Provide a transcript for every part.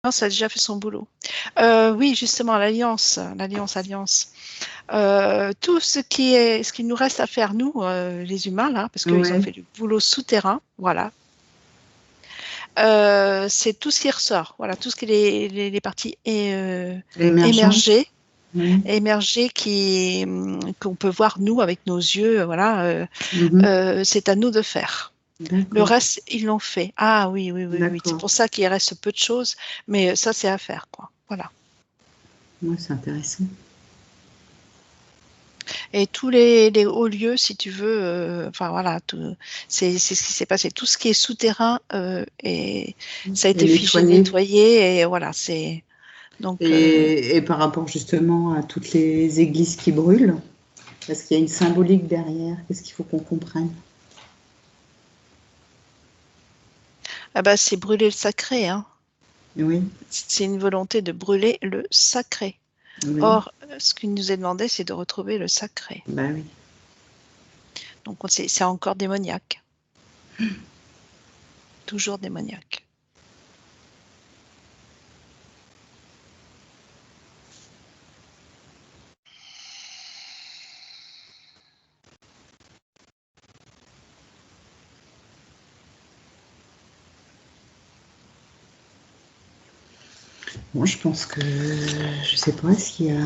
Non, ça a déjà fait son boulot. Oui, justement, l'alliance. Tout ce qui nous reste à faire, nous, les humains, là, parce qu'ils ont Ouais. fait du boulot souterrain, voilà. C'est tout ce qui ressort, voilà, tout ce qui est les parties Émergente. émergées, Oui. qu'on peut voir, nous, avec nos yeux, voilà, Mhm. c'est à nous de faire. Le D'accord. reste, ils l'ont fait. Ah oui, oui, oui, oui. C'est D'accord. pour ça qu'il reste peu de choses, mais ça, c'est à faire, quoi. Voilà. Ouais, c'est intéressant. Et tous les hauts lieux, si tu veux, enfin voilà, c'est ce qui s'est passé. Tout ce qui est souterrain, et ça a Et été figé, nettoyer. nettoyé, et voilà, c'est donc Et par rapport justement à toutes les églises qui brûlent, parce qu'il y a une symbolique derrière, qu'est-ce qu'il faut qu'on comprenne? ah bah, c'est brûler le sacré, hein. Oui, C'est une volonté de brûler le sacré. oui, Or, ce qui nous est demandé, c'est de retrouver le sacré. bah oui. Donc c'est encore démoniaque, toujours démoniaque. Moi, je pense que, je sais pas, est-ce qu'il y a...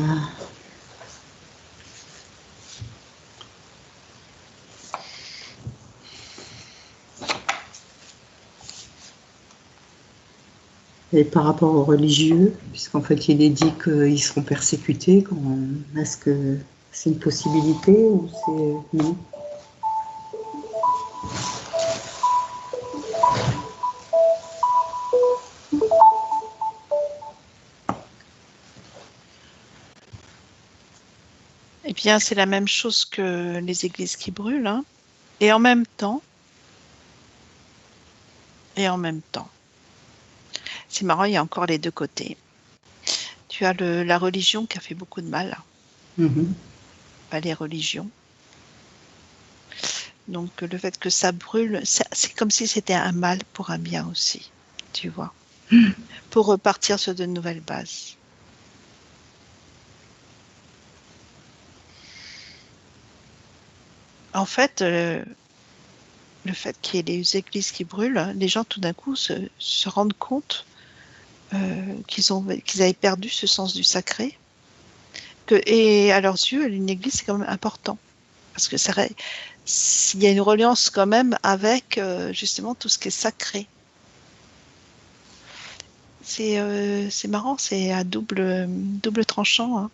Et par rapport aux religieux, puisqu'en fait, il est dit qu'ils seront persécutés, est-ce que c'est une possibilité ou c'est... Non. Eh bien, c'est la même chose que les églises qui brûlent, hein. Et en même temps, et en même temps, c'est marrant, il y a encore les deux côtés. Tu as la religion qui a fait beaucoup de mal, Mhm. pas les religions. Donc, le fait que ça brûle, c'est comme si c'était un mal pour un bien aussi, tu vois, pour repartir sur de nouvelles bases. En fait, le fait qu'il y ait les églises qui brûlent, les gens tout d'un coup se rendent compte qu'ils avaient perdu ce sens du sacré. Et à leurs yeux, une église, c'est quand même important. Parce que il y a une reliance quand même avec justement tout ce qui est sacré. C'est marrant, c'est à double tranchant, hein.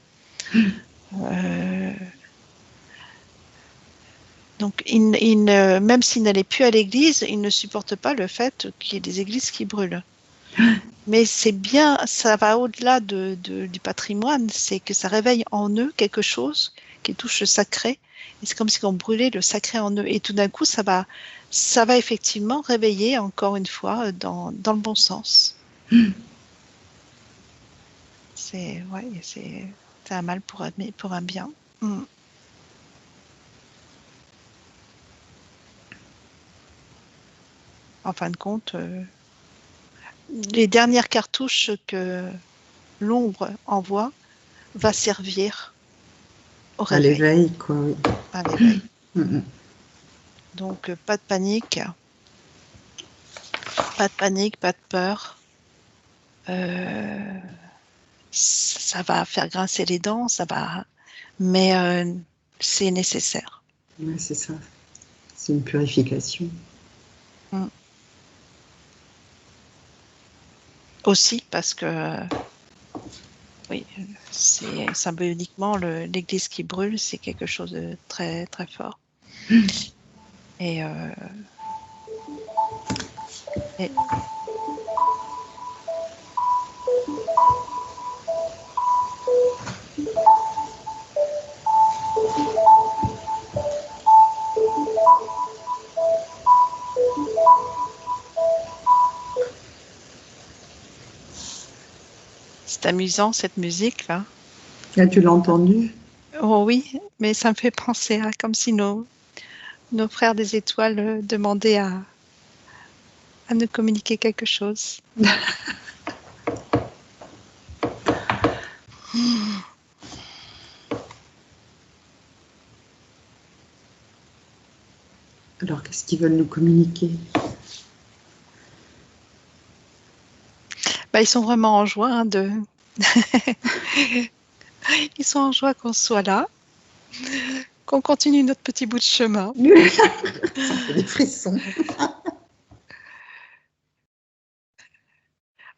Euh, donc, même s'il n'allait plus à l'église, il ne supporte pas le fait qu'il y ait des églises qui brûlent. Mais c'est bien, ça va au-delà du patrimoine, c'est que ça réveille en eux quelque chose qui touche le sacré. Et c'est comme si on brûlait le sacré en eux. Et tout d'un coup, ça va effectivement réveiller encore une fois dans le bon sens. Ouais, c'est un mal pour un bien. Mm. En fin de compte, les dernières cartouches que l'ombre envoie va servir au À réveil, l'éveil, quoi, oui. à l'éveil. Mhm. Donc, pas de panique, pas de panique, pas de peur. Euh, ça va faire grincer les dents, mais c'est nécessaire. Ouais, c'est ça. C'est une purification. Mm. Aussi parce que, oui, c'est symboliquement l'église qui brûle, c'est quelque chose de très très fort. Et, et c'est amusant cette musique là. Ah, tu l'as entendu? Oh oui, mais ça me fait penser à comme si nos frères des étoiles demandaient à nous communiquer quelque chose. Alors, qu'est-ce qu'ils veulent nous communiquer? Ils sont vraiment en joie de... Ils sont en joie qu'on soit là, qu'on continue notre petit bout de chemin. Ça me fait des frissons.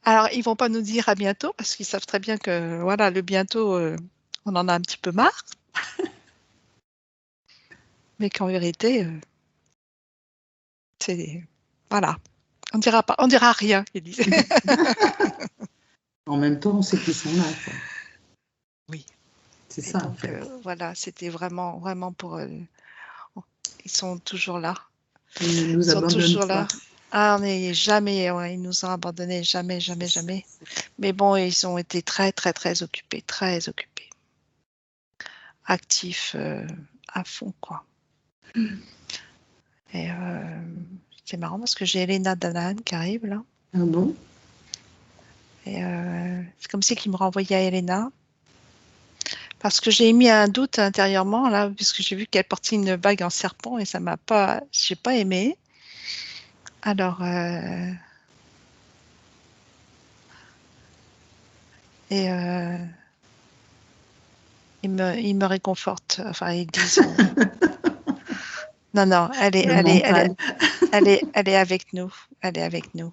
Alors, ils vont pas nous dire à bientôt parce qu'ils savent très bien que voilà, le bientôt, on en a un petit peu marre. Mais qu'en vérité, c'est voilà, on dira rien, ils disent. En même temps, on sait qu'ils sont là, quoi. Oui. C'est Et ça, donc, en fait. voilà, c'était vraiment, vraiment pour eux. Ils sont toujours là. Ils ne nous Ils sont abandonnent toujours pas. là. Ah, on n'est jamais, ouais, ils nous ont abandonnés, jamais, jamais, jamais. Mais bon, ils ont été très, très, très occupés, actifs à fond, quoi. Et c'est marrant parce que j'ai Elena Danan qui arrive là. Ah bon? Et c'est comme si qu'il me renvoyait à Elena. Parce que j'ai mis un doute intérieurement là, puisque j'ai vu qu'elle portait une bague en serpent et ça m'a pas, j'ai pas aimé. Alors, et il me réconforte. Enfin, ils disent, non, non, Le mental. elle est avec nous. Elle est avec nous.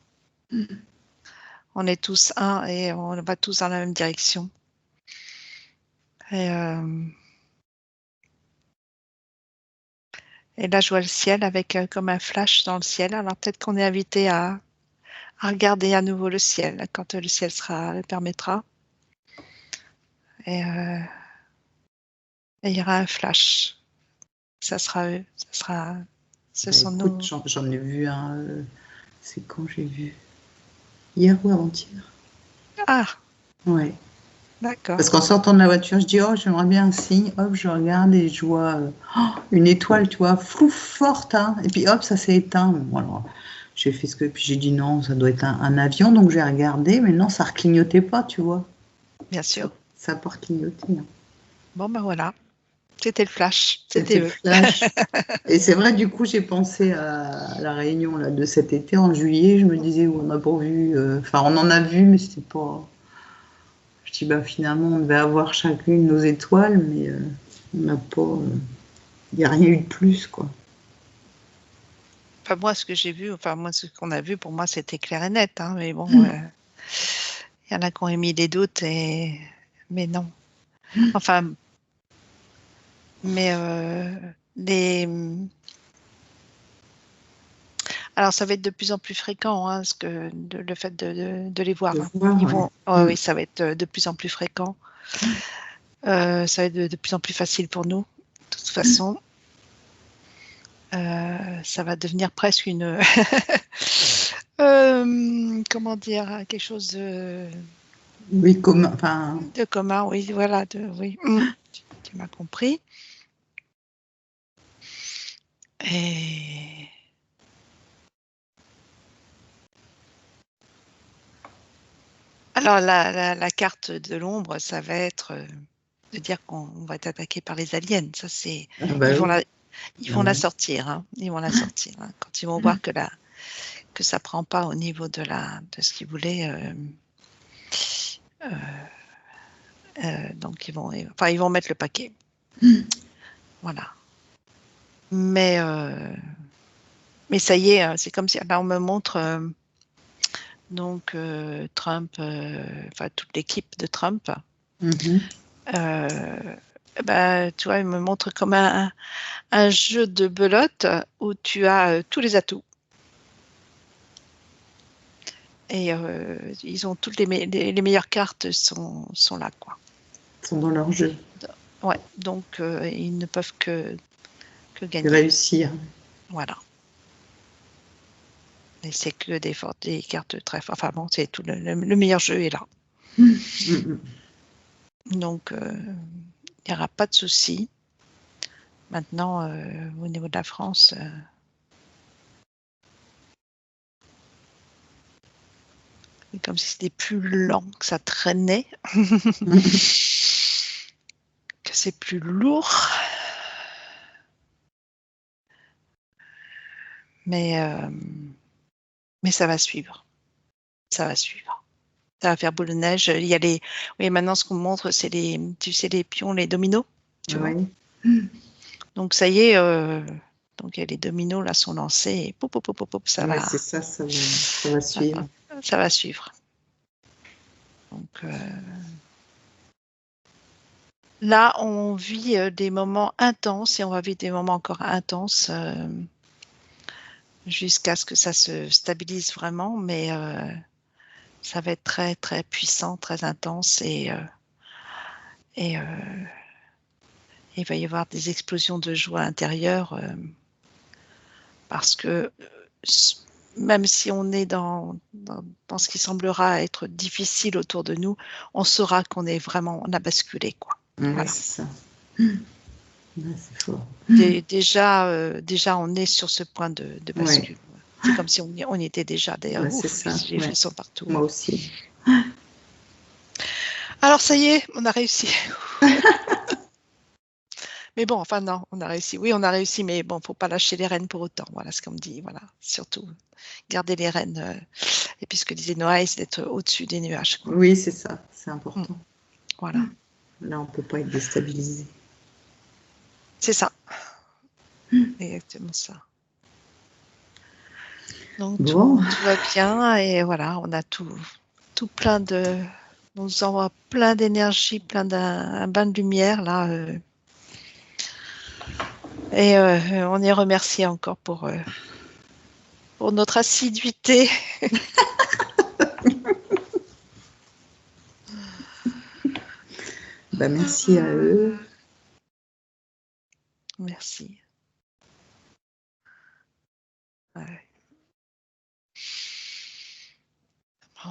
On est tous un et on va tous dans la même direction. Et, et là, je vois le ciel avec comme un flash dans le ciel. Alors peut-être qu'on est invité à regarder à nouveau le ciel quand le ciel le permettra. Et il y aura un flash. Ça sera eux. Ce Bah, sont écoute, nous. j'en ai vu un. C'est quand j'ai vu? Hier ou avant-hier? Ah, Ouais. d'accord. Parce qu'en sortant de la voiture, je dis, oh, j'aimerais bien un signe. Hop, je regarde et je vois une étoile, tu vois, flou, forte. Hein. Et puis hop, ça s'est éteint. Bon, alors, j'ai fait ce que. Puis j'ai dit, non, ça doit être un avion. Donc j'ai regardé, mais non, ça ne reclignotait pas, tu vois. Bien Ça sûr. n'a pas reclignoté. Hein. Bon, ben voilà. C'était le flash. C'était C'était le eux. flash. Et c'est vrai, du coup, j'ai pensé à la réunion là, de cet été, en juillet. Je me disais, on n'a pas vu. Enfin, on en a vu, mais c'était pas. Je dis, bah, finalement, on devait avoir chacune nos étoiles, mais on n'a pas. Il n'y a rien eu de plus, quoi. Enfin, moi, ce que j'ai vu, enfin, moi, ce qu'on a vu, pour moi, c'était clair et net. Hein, mais bon, il y en a qui ont émis des doutes, mais non. Enfin, mais les... Alors, ça va être de plus en plus fréquent, hein, le fait de les voir. De Hein. voir, Ils ouais. vont, ouais, oui, ça va être de plus en plus fréquent. Ça va être de plus en plus facile pour nous. De toute façon, ça va devenir presque une... comment dire, quelque chose Oui, comme, enfin, de commun, oui, voilà, oui, tu m'as compris. Et alors, la carte de l'ombre, ça va être de dire qu'on va être attaqué par les aliens. Ça, c'est, ah bah ils vont oui. la, ils Ah vont la ouais. sortir, hein. Ils vont la sortir, hein, quand ils vont voir que ça prend pas au niveau de ce qu'ils voulaient. Donc, ils vont mettre le paquet. Voilà. Mais, mais ça y est, c'est comme si, là, on me montre, donc, Trump, enfin, toute l'équipe de Trump. Mhm. Tu vois, il me montre comme un jeu de belote où tu as tous les atouts. Et ils ont toutes les meilleures cartes sont là, quoi. Ils sont dans leur jeu. Ouais, donc ils ne peuvent que De gagner. réussir. Voilà. Et c'est que des cartes très fortes. Enfin bon, c'est tout le meilleur jeu est là. Mhm. Donc, il n'y aura pas de souci. Maintenant, au niveau de la France, C'est comme si c'était plus lent, que ça traînait, que c'est plus lourd. Mais ça va suivre. Ça va suivre. Ça va faire boule de neige. Il y a les... Oui, maintenant, ce qu'on montre, c'est les, tu sais, les pions, les dominos, tu vois. Oui. Donc, ça y est, donc, les dominos, là, sont lancés et pop, pop, pop, pop, ça Ouais, va, c'est ça, ça va suivre. ça va suivre. Donc, là, on vit des moments intenses et on va vivre des moments encore intenses jusqu'à ce que ça se stabilise vraiment, mais ça va être très, très puissant, très intense et il va y avoir des explosions de joie intérieure parce que même si on est dans ce qui semblera être difficile autour de nous, on saura qu'on est vraiment, on a basculé, quoi. Ouais, Voilà. c'est ça. Ouais, c'est fort. Déjà, on est sur ce point de Ouais, bascule. C'est comme si on y était déjà. D'ailleurs, bah, c'est ouf, ça. j'ai les Ouais. frissons partout. Moi aussi. Alors, ça y est, on a réussi. Mais bon, enfin non, on a réussi. Oui, on a réussi, mais bon, faut pas lâcher les rênes pour autant. Voilà ce qu'on me dit. Voilà, surtout garder les rênes. Et puis ce que disait Noah, c'est d'être au-dessus des nuages, quoi. Oui, c'est ça. C'est Mm, important. voilà, Là, on peut pas être déstabilisé. c'est ça, exactement ça. Donc Bon, tout va bien et voilà, on a tout plein de, on nous envoie plein d'énergie, plein d'un un bain de lumière là, et on est remercié encore pour notre assiduité. bah, merci à eux. Merci. Ouais. Bon.